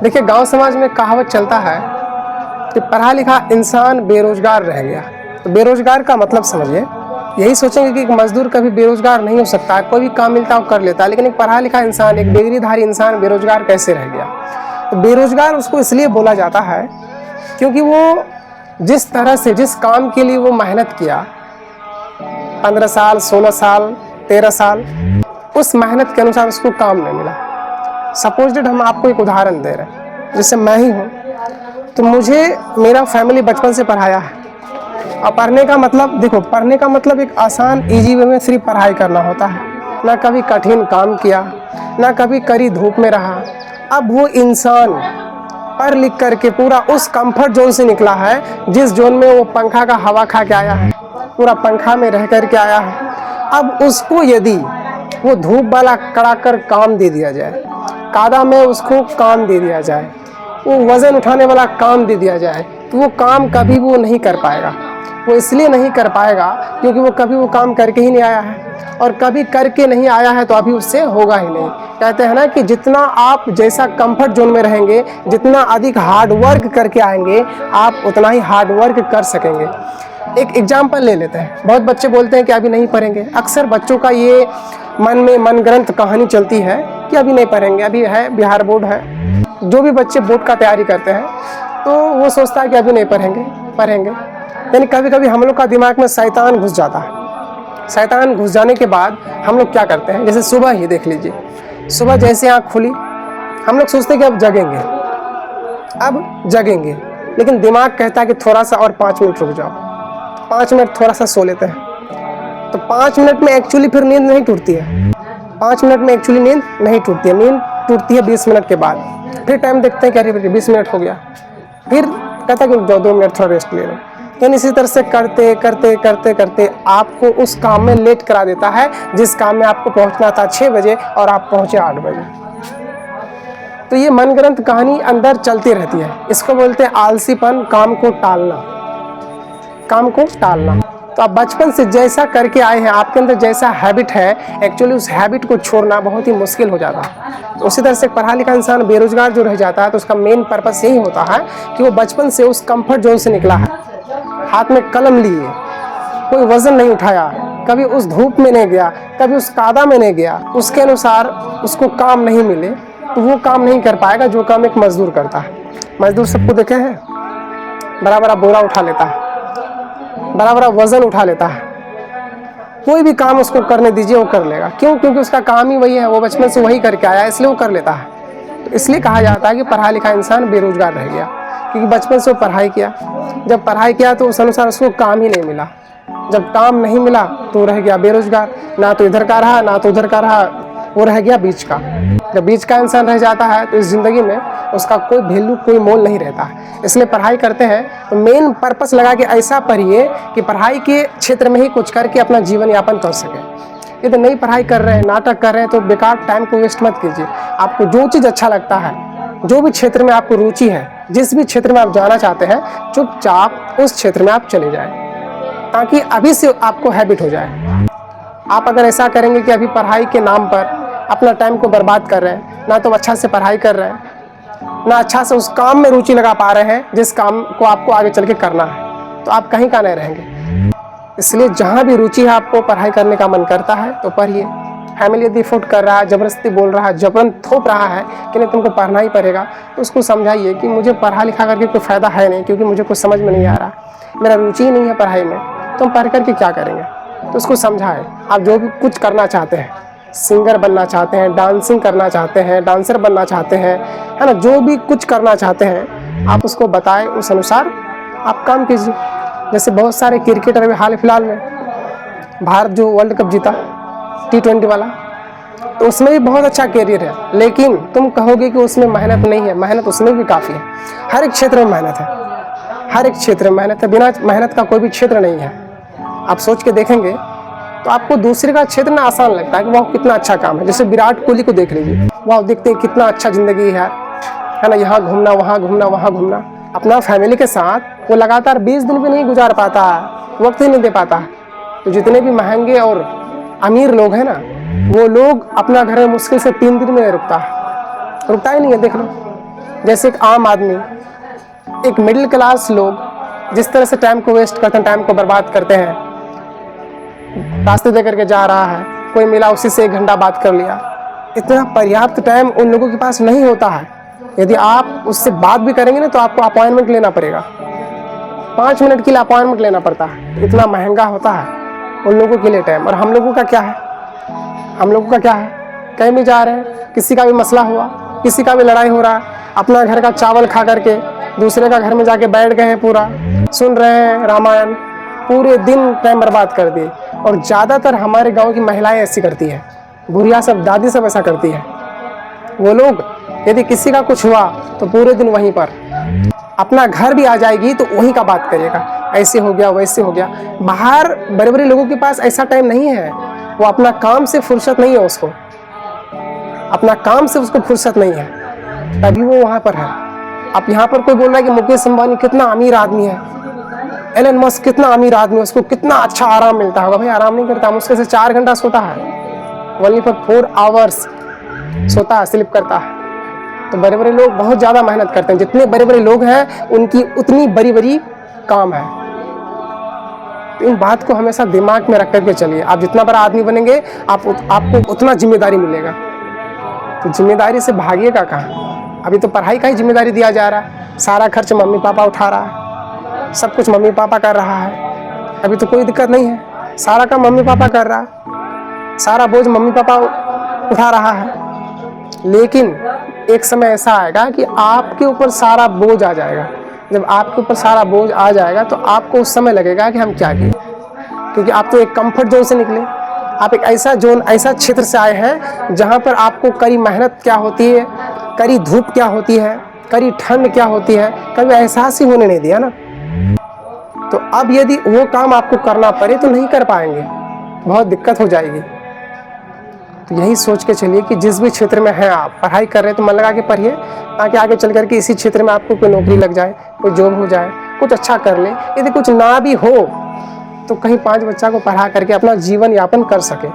देखिए, गांव समाज में कहावत चलता है कि पढ़ा लिखा इंसान बेरोजगार रह गया। तो बेरोजगार का मतलब समझिए, यही सोचेंगे कि एक मजदूर कभी बेरोजगार नहीं हो सकता है, कोई भी काम मिलता है वो कर लेता है, लेकिन एक पढ़ा लिखा इंसान, एक डिग्रीधारी इंसान बेरोजगार कैसे रह गया। तो बेरोजगार उसको इसलिए बोला जाता है क्योंकि वो जिस तरह से, जिस काम के लिए वो मेहनत किया, 15 साल, 16 साल, 13 साल, उस मेहनत के अनुसार उसको काम नहीं मिला। सपोज हम आपको एक उदाहरण दे रहे हैं, जैसे मैं ही हूँ, तो मुझे मेरा फैमिली बचपन से पढ़ाया है। और पढ़ने का मतलब, देखो, पढ़ने का मतलब एक आसान इजी वे में सिर्फ पढ़ाई करना होता है, ना कभी कठिन काम किया, ना कभी कड़ी धूप में रहा। अब वो इंसान पढ़ लिख करके पूरा उस कंफर्ट जोन से निकला है, जिस जोन में वो पंखा का हवा खा के आया है, पूरा पंखा में रह कर के आया है। अब उसको यदि वो धूप वाला कड़ाकर काम दे दिया जाए, कादा में उसको काम दे दिया जाए, वो वज़न उठाने वाला काम दे दिया जाए, तो वो काम कभी वो नहीं कर पाएगा। वो इसलिए नहीं कर पाएगा क्योंकि वो कभी वो काम करके ही नहीं आया है, और कभी करके नहीं आया है तो अभी उससे होगा ही नहीं। कहते हैं ना कि जितना आप जैसा कंफर्ट जोन में रहेंगे, जितना अधिक हार्ड वर्क करके आएंगे, आप उतना ही हार्ड वर्क कर सकेंगे। एक एग्जाम्पल ले लेते हैं। बहुत बच्चे बोलते हैं कि अभी नहीं पढ़ेंगे। अक्सर बच्चों का ये मन में मनगढ़ंत कहानी चलती है कि अभी नहीं पढ़ेंगे, अभी है बिहार बोर्ड है। जो भी बच्चे बोर्ड का तैयारी करते हैं तो वो सोचता है कि अभी नहीं पढ़ेंगे। यानी कभी कभी हम लोग का दिमाग में शैतान घुस जाता है। शैतान घुस जाने के बाद हम लोग क्या करते हैं, जैसे सुबह ही देख लीजिए, सुबह जैसे आँख खुली, हम लोग सोचते हैं कि अब जगेंगे, लेकिन दिमाग कहता है कि थोड़ा सा और 5 मिनट रुक जाओ, 5 मिनट थोड़ा सा सो लेते हैं। तो 5 मिनट में एक्चुअली फिर नींद नहीं टूटती है। 5 मिनट में एक्चुअली नींद नहीं टूटती है, नींद टूटती है 20 मिनट के बाद। फिर टाइम देखते हैं कि अरे 20 मिनट हो गया, फिर कहता है कि जाओ 2 मिनट थोड़ा रेस्ट ले लो। यानी इसी तरह से करते करते करते करते आपको उस काम में लेट करा देता है, जिस काम में आपको पहुंचना था 6 बजे और आप पहुंचे 8 बजे। तो ये मनगढ़ंत कहानी अंदर चलती रहती है। इसको बोलते हैं आलसीपन, काम को टालना। तो आप बचपन से जैसा करके आए हैं, आपके अंदर जैसा हैबिट है, एक्चुअली उस हैबिट को छोड़ना बहुत ही मुश्किल हो जाता है। तो उसी तरह से पढ़ा लिखा इंसान बेरोजगार जो रह जाता है, तो उसका मेन पर्पस यही होता है कि वो बचपन से उस कंफर्ट जोन से निकला है, हाथ में कलम लिए, कोई वजन नहीं उठाया, कभी उस धूप में नहीं गया, कभी उस कादा में नहीं गया, उसके अनुसार उसको काम नहीं मिले, तो वो काम नहीं कर पाएगा जो काम एक मजदूर करता है। मजदूर सबको देखे हैं, बड़ा बड़ा बोरा उठा लेता है, बड़ा बड़ा वजन उठा लेता है, कोई भी काम उसको करने दीजिए वो कर लेगा। क्यों? क्योंकि उसका काम ही वही है, वो बचपन से वही करके आया, इसलिए वो कर लेता है। तो इसलिए कहा जाता है कि पढ़ा लिखा इंसान बेरोजगार रह गया, क्योंकि बचपन से वो पढ़ाई किया। जब पढ़ाई किया तो उस अनुसार उसको काम ही नहीं मिला। जब काम नहीं मिला तो रह गया बेरोजगार, ना तो इधर का रहा ना तो उधर का रहा, वो रह गया बीच का। जब बीच का इंसान रह जाता है तो इस ज़िंदगी में उसका कोई वैल्यू, कोई मोल नहीं रहता है। इसलिए पढ़ाई करते हैं तो मेन पर्पस लगा के ऐसा पढ़िए कि पढ़ाई के क्षेत्र में ही कुछ करके अपना जीवन यापन कर सके। यदि नहीं पढ़ाई कर रहे हैं, नाटक कर रहे हैं, तो बेकार टाइम को वेस्ट मत कीजिए। आपको जो चीज़ अच्छा लगता है, जो भी क्षेत्र में आपको रुचि है, जिस भी क्षेत्र में आप जाना चाहते हैं, चुपचाप उस क्षेत्र में आप चले जाएं, ताकि अभी से आपको हैबिट हो जाए। आप अगर ऐसा करेंगे कि अभी पढ़ाई के नाम पर अपना टाइम को बर्बाद कर रहे हैं, ना तो अच्छा से पढ़ाई कर रहे हैं, ना अच्छा से उस काम में रुचि लगा पा रहे हैं जिस काम को आपको आगे चल के करना है, तो आप कहीं का नहीं रहेंगे। इसलिए जहाँ भी रुचि है, आपको पढ़ाई करने का मन करता है तो पढ़िए। फैमिली यदि फोर्स कर रहा है, ज़बरदस्ती बोल रहा है, जबरन थोप रहा है कि नहीं तुमको पढ़ना ही पड़ेगा, तो उसको समझाइए कि मुझे पढ़ा लिखा करके कोई फ़ायदा है नहीं, क्योंकि मुझे कुछ समझ में नहीं आ रहा, मेरा रुचि ही नहीं है पढ़ाई में, तो हम पढ़ करके क्या करेंगे। तो उसको समझाएं। आप जो भी कुछ करना चाहते हैं, सिंगर बनना चाहते हैं, डांसिंग करना चाहते हैं, डांसर बनना चाहते हैं, है ना, जो भी कुछ करना चाहते हैं, आप उसको बताएं, उस अनुसार आप काम कीजिए। जैसे बहुत सारे क्रिकेटर अभी हाल फिलहाल में भारत जो वर्ल्ड कप जीता T20 वाला, तो उसमें भी बहुत अच्छा कैरियर है, लेकिन तुम कहोगे कि उसमें मेहनत नहीं है। मेहनत उसमें भी काफ़ी है। हर एक क्षेत्र में मेहनत है, हर एक क्षेत्र में मेहनत है। बिना मेहनत का कोई भी क्षेत्र नहीं है। आप सोच के देखेंगे तो आपको दूसरे का क्षेत्र ना आसान लगता है कि वाह कितना अच्छा काम है। जैसे विराट कोहली को देख लीजिए, वाह देखते हैं कितना अच्छा ज़िंदगी है ना, यहाँ घूमना, वहाँ घूमना, वहाँ घूमना। अपना फैमिली के साथ वो लगातार 20 दिन भी नहीं गुजार पाता है, वक्त ही नहीं दे पाता है। तो जितने भी महंगे और अमीर लोग हैं ना, वो लोग अपना घर में मुश्किल से 3 दिन में रुकता ही नहीं है। देख लो, जैसे एक आम आदमी, एक मिडिल क्लास लोग जिस तरह से टाइम को वेस्ट करते हैं, टाइम को बर्बाद करते हैं, रास्ते दे करके जा रहा है, कोई मिला उसी से 1 घंटा बात कर लिया, इतना पर्याप्त टाइम उन लोगों के पास नहीं होता है। यदि आप उससे बात भी करेंगे ना तो आपको अपॉइंटमेंट लेना पड़ेगा, 5 मिनट के लिए अपॉइंटमेंट लेना पड़ता है, इतना महंगा होता है उन लोगों के लिए टाइम। और हम लोगों का क्या है, हम लोगों का क्या है, कहीं भी जा रहे हैं, किसी का भी मसला हुआ, किसी का भी लड़ाई हो रहा है, अपना घर का चावल खा करके दूसरे का घर में जाके बैठ गए हैं, पूरा सुन रहे हैं रामायण, पूरे दिन टाइम बर्बाद कर दिए। और ज़्यादातर हमारे गांव की महिलाएं ऐसी करती है, बुढ़िया सब, दादी सब ऐसा करती है। वो लोग यदि किसी का कुछ हुआ तो पूरे दिन वहीं पर, अपना घर भी आ जाएगी तो वहीं का बात करेगा, ऐसे हो गया वैसे हो गया। बाहर बड़े बड़े लोगों के पास ऐसा टाइम नहीं है, वो अपना काम से फुर्सत नहीं है, उसको अपना काम से उसको फुर्सत नहीं है, तभी वो वहाँ पर है। अब यहाँ पर कोई बोल रहा है कि मुकेश अंबानी कितना अमीर आदमी है, एलन मस्क कितना अमीर आदमी है, उसको कितना अच्छा आराम मिलता होगा। भाई आराम नहीं करता, मुश्किल से 4 घंटा सोता है, ओनली फॉर 4 आवर्स सोता है, स्लिप करता है। तो बड़े बड़े लोग बहुत ज़्यादा मेहनत करते हैं, जितने बड़े बड़े लोग हैं उनकी उतनी बड़ी बड़ी काम है। तो इन बात को हमेशा दिमाग में रख करके चलिए। आप जितना बड़ा आदमी बनेंगे आपको उतना जिम्मेदारी मिलेगा, तो जिम्मेदारी से भागिएगा कहाँ। अभी तो पढ़ाई का ही जिम्मेदारी दिया जा रहा है, सारा खर्च मम्मी पापा उठा रहा है, सब कुछ मम्मी पापा कर रहा है। अभी तो कोई दिक्कत नहीं है, सारा काम मम्मी पापा कर रहा है, सारा बोझ मम्मी पापा उठा रहा है। लेकिन एक समय ऐसा आएगा कि आपके ऊपर सारा बोझ आ जाएगा। जब आपके ऊपर सारा बोझ आ जाएगा तो आपको उस समय लगेगा कि हम क्या किए, क्योंकि आप तो एक कंफर्ट जोन से निकले, आप एक ऐसा जोन, ऐसा क्षेत्र से आए हैं जहाँ पर आपको कड़ी मेहनत क्या होती है, कड़ी धूप क्या होती है, कड़ी ठंड क्या होती है, कभी एहसास ही होने नहीं दिया ना। तो अब यदि वो काम आपको करना पड़े तो नहीं कर पाएंगे, बहुत दिक्कत हो जाएगी। तो यही सोच के चलिए कि जिस भी क्षेत्र में हैं आप, पढ़ाई कर रहे हैं तो मन लगा के पढ़िए, ताकि आगे चल करके इसी क्षेत्र में आपको कोई नौकरी लग जाए, कोई जॉब हो जाए, कुछ अच्छा कर ले। यदि कुछ ना भी हो तो कहीं 5 बच्चा को पढ़ा करके अपना जीवन यापन कर सके।